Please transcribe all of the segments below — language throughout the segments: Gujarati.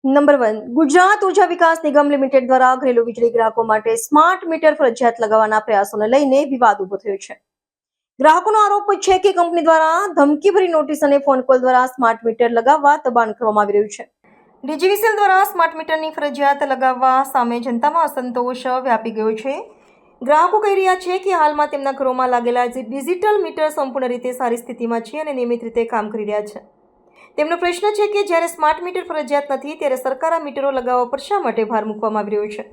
નંબર 1 ગુજરાત ઉર્જા વિકાસ નિગમ લિમિટેડ દ્વારા ઘરેલુ વીજળી ગ્રાહકો માટે સ્માર્ટ મીટર ફરજિયાત લગાવવાના પ્રયાસોને લઈને વિવાદ ઉભો થયો છે। ગ્રાહકોનો આરોપ છે કે કંપની દ્વારા ધમકીભરી નોટિસ અને ફોન કોલ દ્વારા સ્માર્ટ મીટર લગાવવા દબાણ કરવામાં આવી રહ્યું છે। ડીજીવીસીએલ દ્વારા સ્માર્ટ મીટરની ફરજિયાત લગાવવા સામે જનતામાં અસંતોષ વ્યાપી ગયો છે। ગ્રાહકો કહી રહ્યા છે કે હાલમાં તેમના ઘરોમાં લાગેલા ડિજિટલ મીટર સંપૂર્ણ રીતે સારી સ્થિતિમાં છે અને નિયમિત રીતે કામ કરી રહ્યા છે। તેમનો પ્રશ્ન છે કે જ્યારે સ્માર્ટ મીટર ફરજિયાત નથી ત્યારે સરકાર આ મીટરો લગાવવા પર શા માટે ભાર મૂકવામાં આવી રહ્યો છે।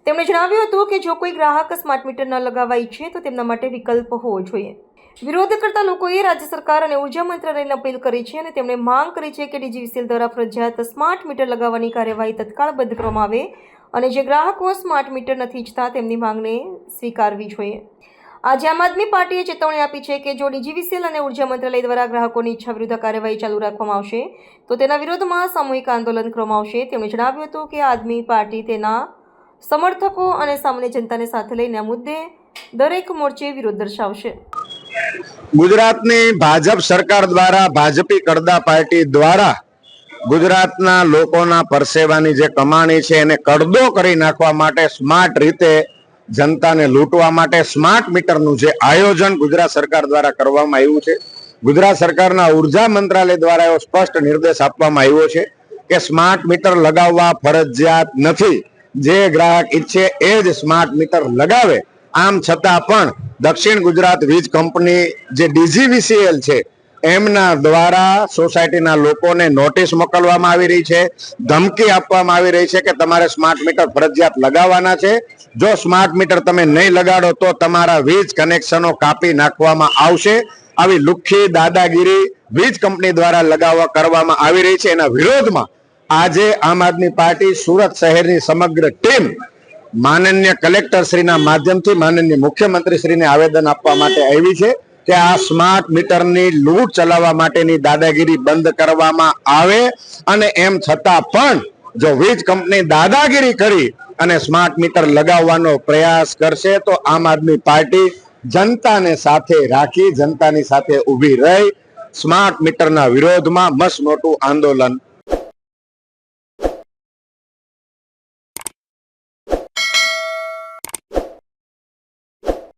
તેમણે જણાવ્યું હતું કે જો કોઈ ગ્રાહક સ્માર્ટ મીટર ન લગાવવા ઈચ્છે તો તેમના માટે વિકલ્પ હોવો જોઈએ। વિરોધ કરતા લોકોએ રાજ્ય સરકાર અને ઉર્જા મંત્રાલયને અપીલ કરી છે અને તેમણે માંગ કરી છે કે ડીજીવીસીએલ દ્વારા ફરજિયાત સ્માર્ટ મીટર લગાવવાની કાર્યવાહી તત્કાળ બંધ કરવામાં આવે અને જે ગ્રાહકો સ્માર્ટ મીટર નથી ઈચ્છતા તેમની માંગને સ્વીકારવી જોઈએ। આજે આમ આદમી પાર્ટીએ ચેતવણી આપી છે કે જો ડીજીવીસીએલ અને ઉર્જા મંત્રાલય દ્વારા ગ્રાહકોની ઈચ્છા વિરુદ્ધ કાર્યવાહી ચાલુ રાખવામાં આવશે તો તેના વિરોધમાં સામૂહિક આંદોલન કરવામાં આવશે। તેમણે જણાવ્યું હતું કે આદમી પાર્ટી તેના સમર્થકો અને સામાન્ય જનતાને સાથે લઈને આ મુદ્દે દરેક મોરચે વિરોધ દર્શાવશે। ગુજરાતની ભાજપ સરકાર દ્વારા ભાજપી કડદા પાર્ટી દ્વારા ગુજરાતના લોકોના પરસેવાની જે કમાણી છે એને કડદો કરી નાખવા માટે સ્માર્ટ રીતે જનતાને લૂંટવા માટે સ્માર્ટ મીટરનું જે આયોજન ગુજરાત સરકાર દ્વારા કરવામાં આવ્યું છે। ગુજરાત સરકારના ઉર્જા મંત્રાલય દ્વારા એવો સ્પષ્ટ નિર્દેશ આપવામાં આવ્યો છે કે સ્માર્ટ મીટર લગાવવા ફરજિયાત નથી, જે ગ્રાહક ઈચ્છે એ જ સ્માર્ટ મીટર લગાવે। આમ છતાં પણ દક્ષિણ ગુજરાત વીજ કંપની જે ડીજીવીસીએલ છે એમના દ્વારા સોસાયટીના લોકોને નોટિસ મોકલવામાં આવી રહી છે, ધમકી આપવામાં આવી રહી છે કે તમારે સ્માર્ટ મીટર ફરજિયાત લગાવવાના છે। જો સ્માર્ટ મીટર તમે નહીં લગાડો તો તમારા વીજ કનેક્શનો કાપી નાખવામાં આવશે। આવી લુખ્ખી દાદાગીરી વીજ કંપની દ્વારા કરવામાં આવી રહી છે। એના વિરોધમાં આજે આમ આદમી પાર્ટી સુરત શહેરની સમગ્ર ટીમ માનનીય કલેક્ટર શ્રીના માધ્યમથી માનનીય મુખ્યમંત્રી શ્રીને આવેદન આપવા માટે આવી છે કે આ સ્માર્ટ મીટરની લૂંટ ચલાવવા માટેની દાદાગીરી બંધ કરવામાં આવે અને એમ છતાં પણ જો વીજ કંપની દાદાગીરી કરી અને સ્માર્ટ મીટર લગાવવાનો પ્રયાસ કરશે તો આમ આદમી પાર્ટી જનતાને સાથે રાખી જનતાની સાથે ઊભી રહી સ્માર્ટ મીટરના વિરોધમાં મસ્ત મોટું આંદોલન